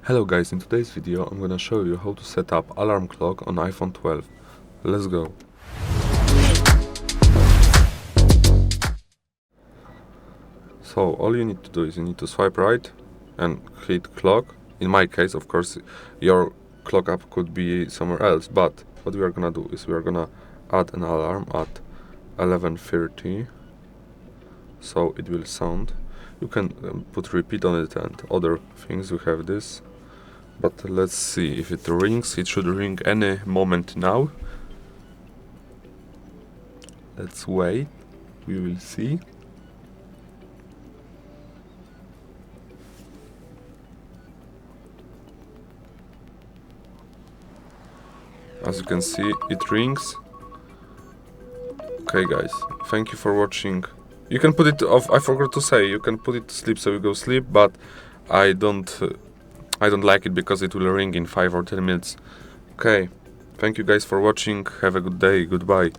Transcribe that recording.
Hello guys, in today's video I'm gonna show you how to set up alarm clock on iPhone 12. Let's go. So all you need to do is you need to swipe right and hit clock. In my case, of course, your clock app could be somewhere else, but what we are gonna do is we are gonna add an alarm at 11:30, so it will sound. You can put repeat on it and other things. We have this. But let's see if it rings. It should ring any moment now. Let's wait. We will see. As you can see, it rings. Okay guys, thank you for watching. You can put it off. I forgot to say, you can put it to sleep so you go sleep, but I don't like it because it will ring in 5 or 10 minutes. Okay, thank you guys for watching. Have a good day. Goodbye.